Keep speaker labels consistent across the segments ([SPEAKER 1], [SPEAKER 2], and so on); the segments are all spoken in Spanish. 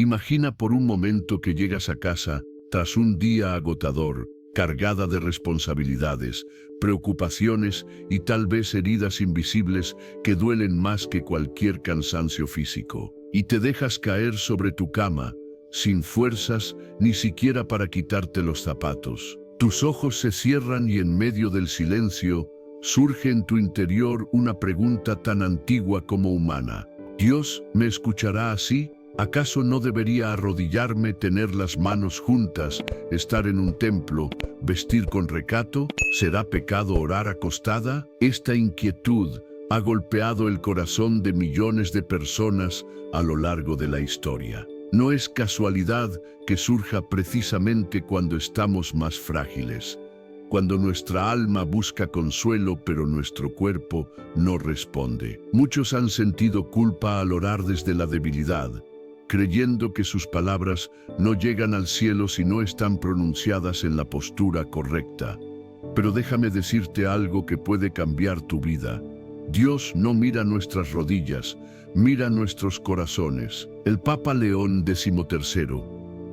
[SPEAKER 1] Imagina por un momento que llegas a casa tras un día agotador, cargada de responsabilidades, preocupaciones y tal vez heridas invisibles que duelen más que cualquier cansancio físico. Y te dejas caer sobre tu cama, sin fuerzas ni siquiera para quitarte los zapatos. Tus ojos se cierran y en medio del silencio surge en tu interior una pregunta tan antigua como humana. ¿Dios me escuchará así? ¿Acaso no debería arrodillarme, tener las manos juntas, estar en un templo, vestir con recato? ¿Será pecado orar acostada? Esta inquietud ha golpeado el corazón de millones de personas a lo largo de la historia. No es casualidad que surja precisamente cuando estamos más frágiles, cuando nuestra alma busca consuelo pero nuestro cuerpo no responde. Muchos han sentido culpa al orar desde la debilidad, creyendo que sus palabras no llegan al cielo si no están pronunciadas en la postura correcta. Pero déjame decirte algo que puede cambiar tu vida. Dios no mira nuestras rodillas, mira nuestros corazones. El Papa León XIII,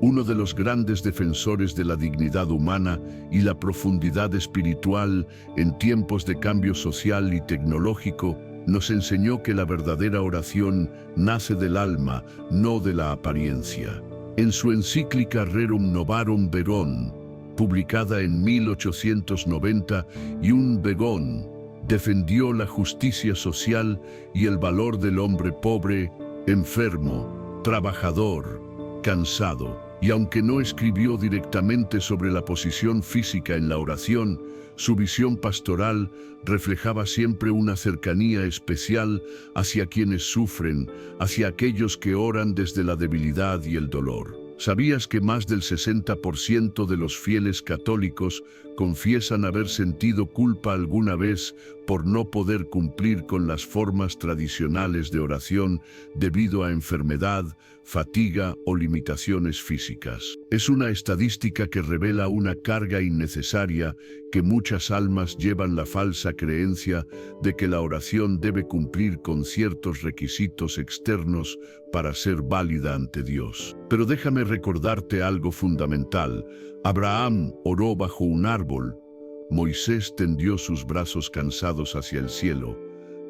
[SPEAKER 1] uno de los grandes defensores de la dignidad humana y la profundidad espiritual en tiempos de cambio social y tecnológico, nos enseñó que la verdadera oración nace del alma, no de la apariencia. En su encíclica Rerum Novarum Verum, publicada en 1891, Begón defendió la justicia social y el valor del hombre pobre, enfermo, trabajador, cansado. Y aunque no escribió directamente sobre la posición física en la oración, su visión pastoral reflejaba siempre una cercanía especial hacia quienes sufren, hacia aquellos que oran desde la debilidad y el dolor. ¿Sabías que más del 60% de los fieles católicos confiesan haber sentido culpa alguna vez por no poder cumplir con las formas tradicionales de oración debido a enfermedad, fatiga o limitaciones físicas? Es una estadística que revela una carga innecesaria que muchas almas llevan la falsa creencia de que la oración debe cumplir con ciertos requisitos externos para ser válida ante Dios. Pero déjame recordarte algo fundamental. Abraham oró bajo un árbol, Moisés tendió sus brazos cansados hacia el cielo,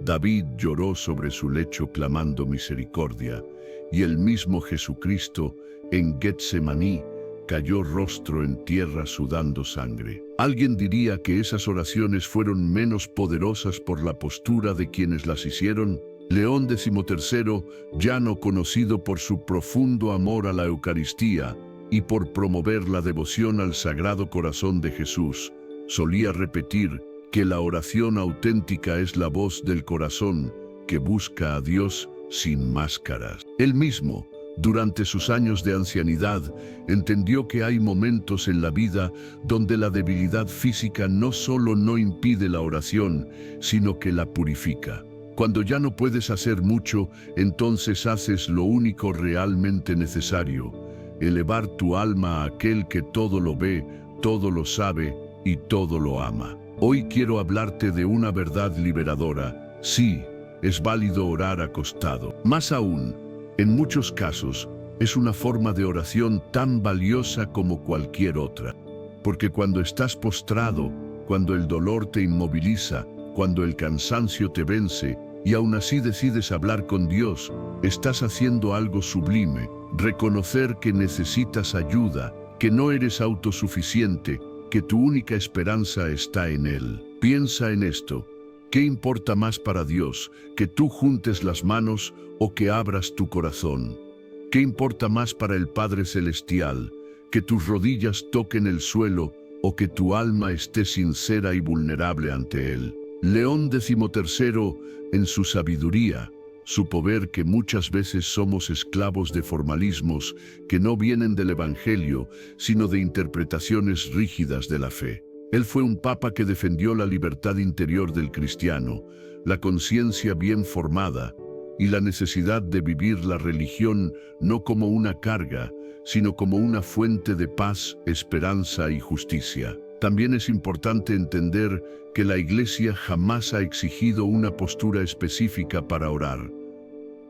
[SPEAKER 1] David lloró sobre su lecho clamando misericordia, y el mismo Jesucristo en Getsemaní cayó rostro en tierra sudando sangre. Alguien diría que esas oraciones fueron menos poderosas por la postura de quienes las hicieron. León XIII, llano conocido por su profundo amor a la Eucaristía y por promover la devoción al Sagrado Corazón de Jesús, solía repetir que la oración auténtica es la voz del corazón que busca a Dios sin máscaras. Él mismo, durante sus años de ancianidad, entendió que hay momentos en la vida donde la debilidad física no solo no impide la oración, sino que la purifica. Cuando ya no puedes hacer mucho, entonces haces lo único realmente necesario: elevar tu alma a aquel que todo lo ve, todo lo sabe y todo lo ama. Hoy quiero hablarte de una verdad liberadora. Sí, es válido orar acostado. Más aún, en muchos casos, es una forma de oración tan valiosa como cualquier otra. Porque cuando estás postrado, cuando el dolor te inmoviliza, cuando el cansancio te vence, y aún así decides hablar con Dios, estás haciendo algo sublime: reconocer que necesitas ayuda, que no eres autosuficiente, que tu única esperanza está en Él. Piensa en esto. ¿Qué importa más para Dios, que tú juntes las manos o que abras tu corazón? ¿Qué importa más para el Padre Celestial, que tus rodillas toquen el suelo o que tu alma esté sincera y vulnerable ante Él? León XIII, en su sabiduría, supo ver que muchas veces somos esclavos de formalismos que no vienen del Evangelio, sino de interpretaciones rígidas de la fe. Él fue un papa que defendió la libertad interior del cristiano, la conciencia bien formada y la necesidad de vivir la religión no como una carga, sino como una fuente de paz, esperanza y justicia. También es importante entender que la Iglesia jamás ha exigido una postura específica para orar.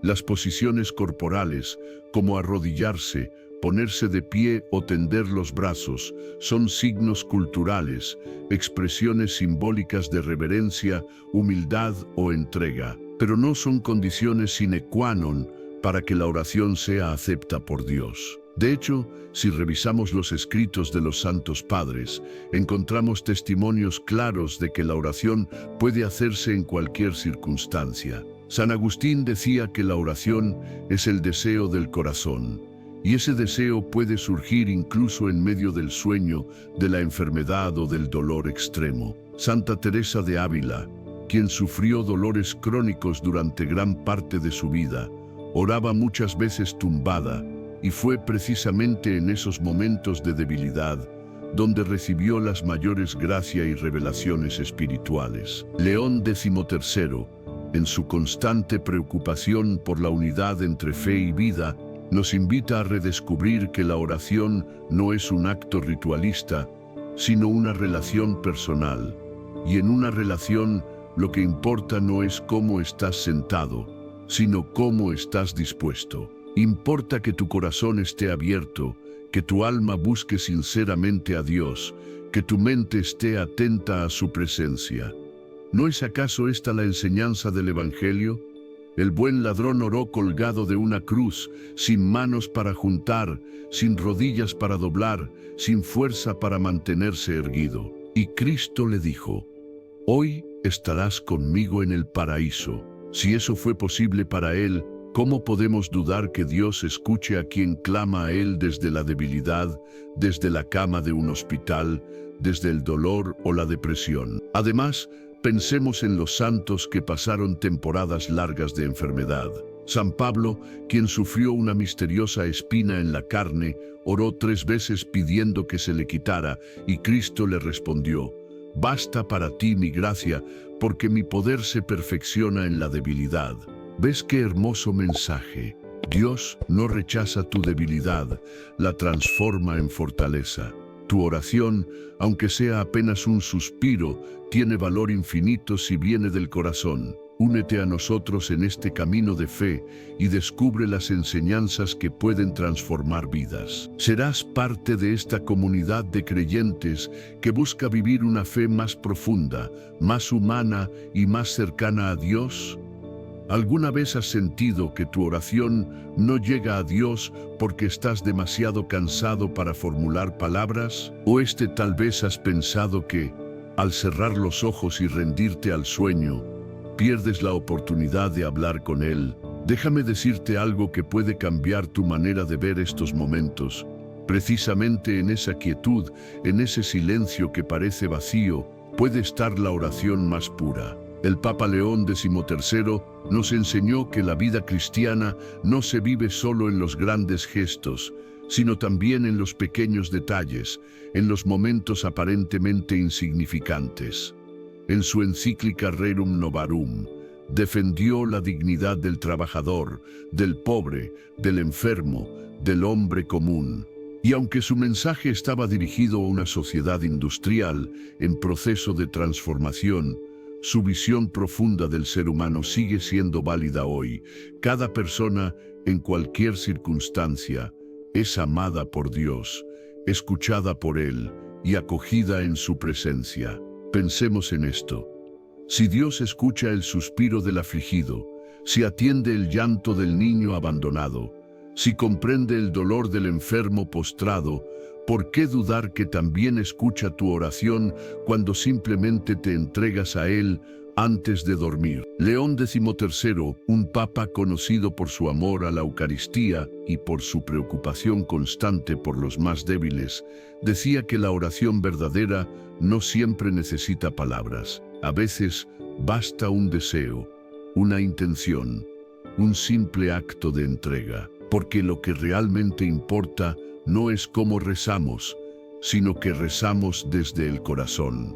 [SPEAKER 1] Las posiciones corporales, como arrodillarse, ponerse de pie o tender los brazos, son signos culturales, expresiones simbólicas de reverencia, humildad o entrega, pero no son condiciones sine qua non para que la oración sea acepta por Dios. De hecho, si revisamos los escritos de los santos padres, encontramos testimonios claros de que la oración puede hacerse en cualquier circunstancia. San Agustín decía que la oración es el deseo del corazón, y ese deseo puede surgir incluso en medio del sueño, de la enfermedad o del dolor extremo. Santa Teresa de Ávila, quien sufrió dolores crónicos durante gran parte de su vida, oraba muchas veces tumbada, y fue precisamente en esos momentos de debilidad donde recibió las mayores gracias y revelaciones espirituales. León XIII, en su constante preocupación por la unidad entre fe y vida, nos invita a redescubrir que la oración no es un acto ritualista, sino una relación personal. Y en una relación, lo que importa no es cómo estás sentado, sino cómo estás dispuesto. Importa que tu corazón esté abierto, que tu alma busque sinceramente a Dios, que tu mente esté atenta a su presencia. ¿No es acaso esta la enseñanza del Evangelio? El buen ladrón oró colgado de una cruz, sin manos para juntar, sin rodillas para doblar, sin fuerza para mantenerse erguido. Y Cristo le dijo: «Hoy estarás conmigo en el paraíso». Si eso fue posible para él, ¿cómo podemos dudar que Dios escuche a quien clama a Él desde la debilidad, desde la cama de un hospital, desde el dolor o la depresión? Además, pensemos en los santos que pasaron temporadas largas de enfermedad. San Pablo, quien sufrió una misteriosa espina en la carne, oró 3 veces pidiendo que se le quitara, y Cristo le respondió: «Basta para ti mi gracia, porque mi poder se perfecciona en la debilidad». ¿Ves qué hermoso mensaje? Dios no rechaza tu debilidad, la transforma en fortaleza. Tu oración, aunque sea apenas un suspiro, tiene valor infinito si viene del corazón. Únete a nosotros en este camino de fe y descubre las enseñanzas que pueden transformar vidas. ¿Serás parte de esta comunidad de creyentes que busca vivir una fe más profunda, más humana y más cercana a Dios? ¿Alguna vez has sentido que tu oración no llega a Dios porque estás demasiado cansado para formular palabras? ¿O tal vez has pensado que, al cerrar los ojos y rendirte al sueño, pierdes la oportunidad de hablar con Él? Déjame decirte algo que puede cambiar tu manera de ver estos momentos. Precisamente en esa quietud, en ese silencio que parece vacío, puede estar la oración más pura. El Papa León XIII nos enseñó que la vida cristiana no se vive solo en los grandes gestos, sino también en los pequeños detalles, en los momentos aparentemente insignificantes. En su encíclica Rerum Novarum, defendió la dignidad del trabajador, del pobre, del enfermo, del hombre común. Y aunque su mensaje estaba dirigido a una sociedad industrial en proceso de transformación, su visión profunda del ser humano sigue siendo válida hoy. Cada persona, en cualquier circunstancia, es amada por Dios, escuchada por Él y acogida en su presencia. Pensemos en esto. Si Dios escucha el suspiro del afligido, si atiende el llanto del niño abandonado, si comprende el dolor del enfermo postrado, ¿por qué dudar que también escucha tu oración cuando simplemente te entregas a Él antes de dormir? León XIII, un papa conocido por su amor a la Eucaristía y por su preocupación constante por los más débiles, decía que la oración verdadera no siempre necesita palabras. A veces basta un deseo, una intención, un simple acto de entrega, porque lo que realmente importa no es cómo rezamos, sino que rezamos desde el corazón.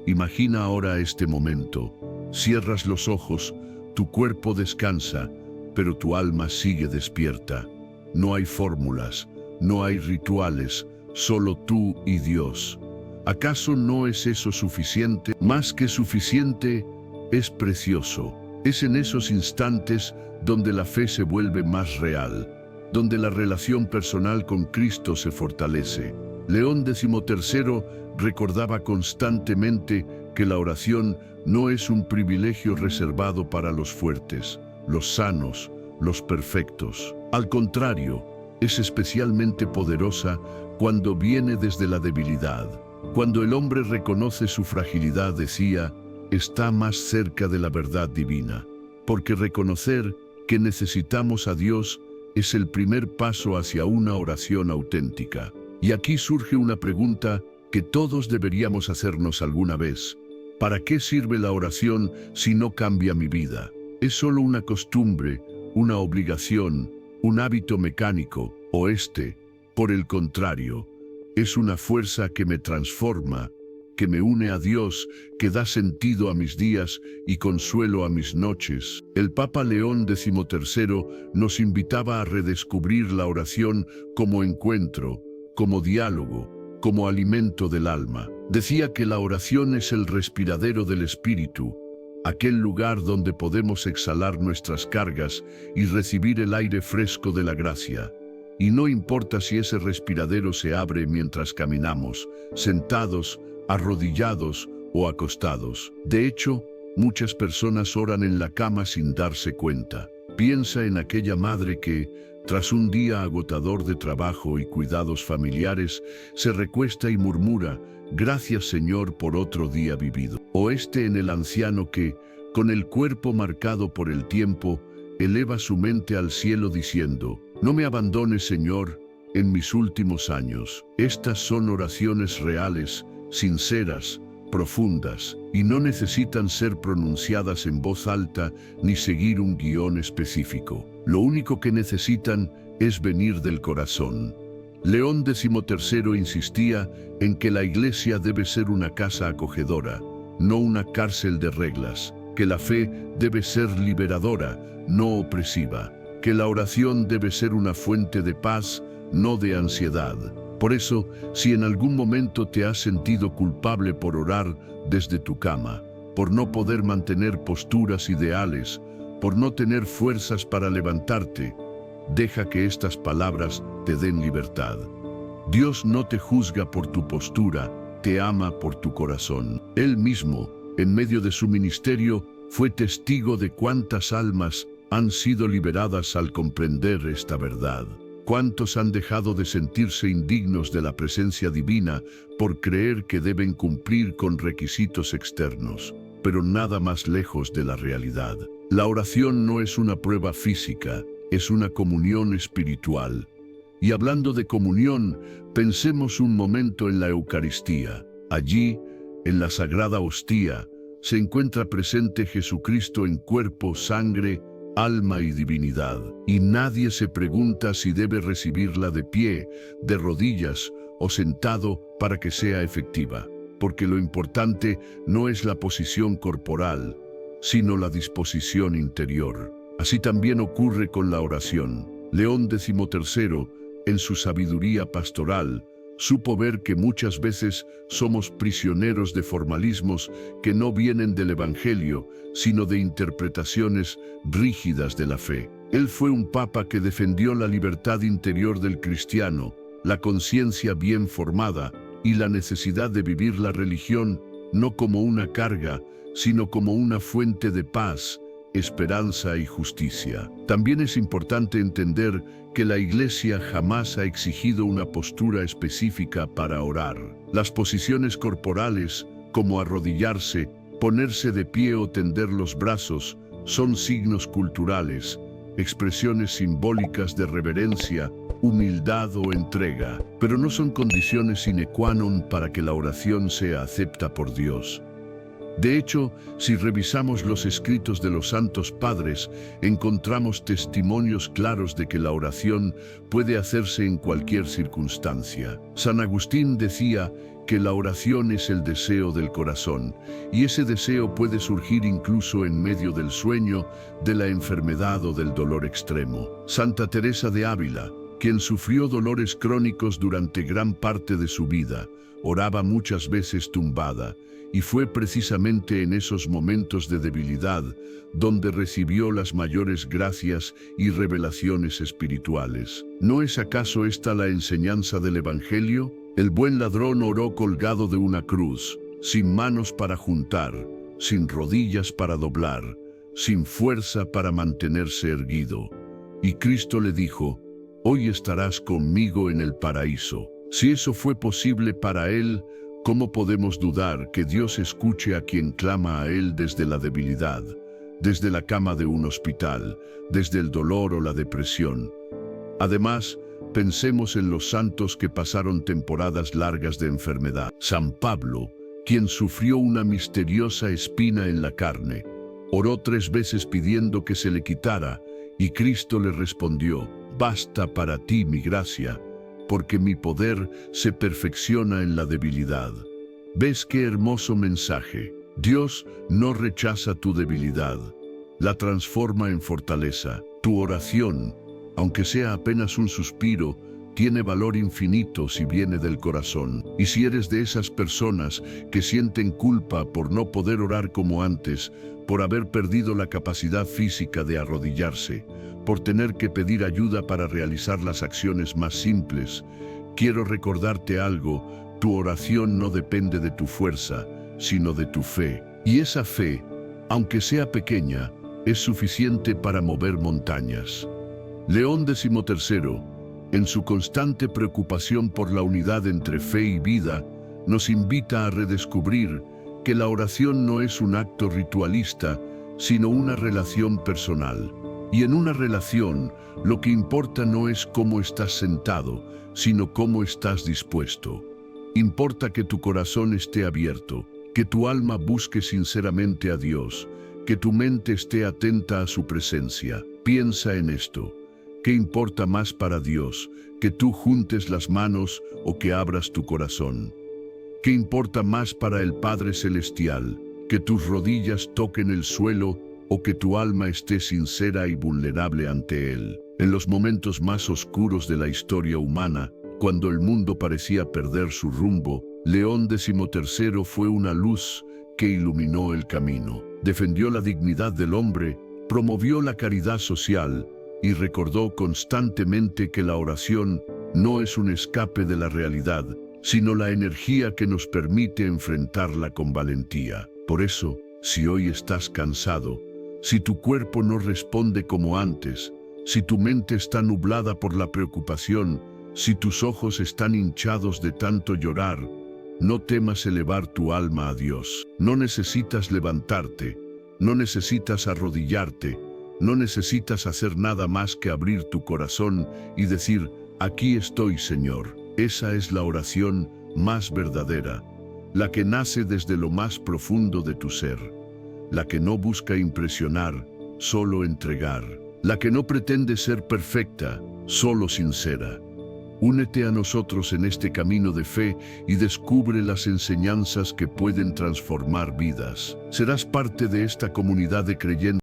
[SPEAKER 1] Imagina ahora este momento. Cierras los ojos, tu cuerpo descansa, pero tu alma sigue despierta. No hay fórmulas, no hay rituales, solo tú y Dios. ¿Acaso no es eso suficiente? Más que suficiente, es precioso. Es en esos instantes donde la fe se vuelve más real, donde la relación personal con Cristo se fortalece. León XIII recordaba constantemente que la oración no es un privilegio reservado para los fuertes, los sanos, los perfectos. Al contrario, es especialmente poderosa cuando viene desde la debilidad. Cuando el hombre reconoce su fragilidad, decía, está más cerca de la verdad divina, porque reconocer que necesitamos a Dios es el primer paso hacia una oración auténtica. Y aquí surge una pregunta que todos deberíamos hacernos alguna vez. ¿Para qué sirve la oración si no cambia mi vida? ¿Es solo una costumbre, una obligación, un hábito mecánico? ¿O por el contrario, es una fuerza que me transforma, que me une a Dios, que da sentido a mis días y consuelo a mis noches? El Papa León XIII nos invitaba a redescubrir la oración como encuentro, como diálogo, como alimento del alma. Decía que la oración es el respiradero del espíritu, aquel lugar donde podemos exhalar nuestras cargas y recibir el aire fresco de la gracia. Y no importa si ese respiradero se abre mientras caminamos, sentados, arrodillados o acostados. De hecho, muchas personas oran en la cama sin darse cuenta. Piensa en aquella madre que, tras un día agotador de trabajo y cuidados familiares, se recuesta y murmura, «Gracias, Señor, por otro día vivido». O en el anciano que, con el cuerpo marcado por el tiempo, eleva su mente al cielo diciendo, «No me abandones, Señor, en mis últimos años». Estas son oraciones reales, sinceras, profundas, y no necesitan ser pronunciadas en voz alta ni seguir un guión específico. Lo único que necesitan es venir del corazón. León XIII insistía en que la iglesia debe ser una casa acogedora, no una cárcel de reglas, que la fe debe ser liberadora, no opresiva, que la oración debe ser una fuente de paz, no de ansiedad. Por eso, si en algún momento te has sentido culpable por orar desde tu cama, por no poder mantener posturas ideales, por no tener fuerzas para levantarte, deja que estas palabras te den libertad. Dios no te juzga por tu postura, te ama por tu corazón. Él mismo, en medio de su ministerio, fue testigo de cuántas almas han sido liberadas al comprender esta verdad. ¿Cuántos han dejado de sentirse indignos de la presencia divina por creer que deben cumplir con requisitos externos, pero nada más lejos de la realidad? La oración no es una prueba física, es una comunión espiritual. Y hablando de comunión, pensemos un momento en la Eucaristía. Allí, en la Sagrada Hostia, se encuentra presente Jesucristo en cuerpo, sangre, alma y divinidad. Y nadie se pregunta si debe recibirla de pie, de rodillas o sentado para que sea efectiva. Porque lo importante no es la posición corporal, sino la disposición interior. Así también ocurre con la oración. León XIII, en su sabiduría pastoral, supo ver que muchas veces somos prisioneros de formalismos que no vienen del Evangelio, sino de interpretaciones rígidas de la fe. Él fue un papa que defendió la libertad interior del cristiano, la conciencia bien formada y la necesidad de vivir la religión no como una carga, sino como una fuente de paz, esperanza y justicia. También es importante entender que la Iglesia jamás ha exigido una postura específica para orar. Las posiciones corporales, como arrodillarse, ponerse de pie o tender los brazos, son signos culturales, expresiones simbólicas de reverencia, humildad o entrega, pero no son condiciones sine qua non para que la oración sea acepta por Dios. De hecho, si revisamos los escritos de los santos padres, encontramos testimonios claros de que la oración puede hacerse en cualquier circunstancia. San Agustín decía que la oración es el deseo del corazón, y ese deseo puede surgir incluso en medio del sueño, de la enfermedad o del dolor extremo. Santa Teresa de Ávila, quien sufrió dolores crónicos durante gran parte de su vida, oraba muchas veces tumbada, y fue precisamente en esos momentos de debilidad donde recibió las mayores gracias y revelaciones espirituales. ¿No es acaso esta la enseñanza del Evangelio? El buen ladrón oró colgado de una cruz, sin manos para juntar, sin rodillas para doblar, sin fuerza para mantenerse erguido. Y Cristo le dijo: «Hoy estarás conmigo en el paraíso». Si eso fue posible para él, ¿cómo podemos dudar que Dios escuche a quien clama a Él desde la debilidad, desde la cama de un hospital, desde el dolor o la depresión? Además, pensemos en los santos que pasaron temporadas largas de enfermedad. San Pablo, quien sufrió una misteriosa espina en la carne, oró 3 veces pidiendo que se le quitara, y Cristo le respondió: «Basta para ti mi gracia, porque mi poder se perfecciona en la debilidad». ¿Ves qué hermoso mensaje? Dios no rechaza tu debilidad, la transforma en fortaleza. Tu oración, aunque sea apenas un suspiro, tiene valor infinito si viene del corazón. Y si eres de esas personas que sienten culpa por no poder orar como antes, por haber perdido la capacidad física de arrodillarse, por tener que pedir ayuda para realizar las acciones más simples, quiero recordarte algo: tu oración no depende de tu fuerza, sino de tu fe. Y esa fe, aunque sea pequeña, es suficiente para mover montañas. León XIII, en su constante preocupación por la unidad entre fe y vida, nos invita a redescubrir que la oración no es un acto ritualista, sino una relación personal. Y en una relación, lo que importa no es cómo estás sentado, sino cómo estás dispuesto. Importa que tu corazón esté abierto, que tu alma busque sinceramente a Dios, que tu mente esté atenta a su presencia. Piensa en esto: ¿qué importa más para Dios, que tú juntes las manos o que abras tu corazón? ¿Qué importa más para el Padre Celestial, que tus rodillas toquen el suelo o que tu alma esté sincera y vulnerable ante Él? En los momentos más oscuros de la historia humana, cuando el mundo parecía perder su rumbo, León XIII fue una luz que iluminó el camino. Defendió la dignidad del hombre, promovió la caridad social y recordó constantemente que la oración no es un escape de la realidad, sino la energía que nos permite enfrentarla con valentía. Por eso, si hoy estás cansado, si tu cuerpo no responde como antes, si tu mente está nublada por la preocupación, si tus ojos están hinchados de tanto llorar, no temas elevar tu alma a Dios. No necesitas levantarte, no necesitas arrodillarte, no necesitas hacer nada más que abrir tu corazón y decir: «Aquí estoy, Señor». Esa es la oración más verdadera, la que nace desde lo más profundo de tu ser, la que no busca impresionar, solo entregar, la que no pretende ser perfecta, solo sincera. Únete a nosotros en este camino de fe y descubre las enseñanzas que pueden transformar vidas. Serás parte de esta comunidad de creyentes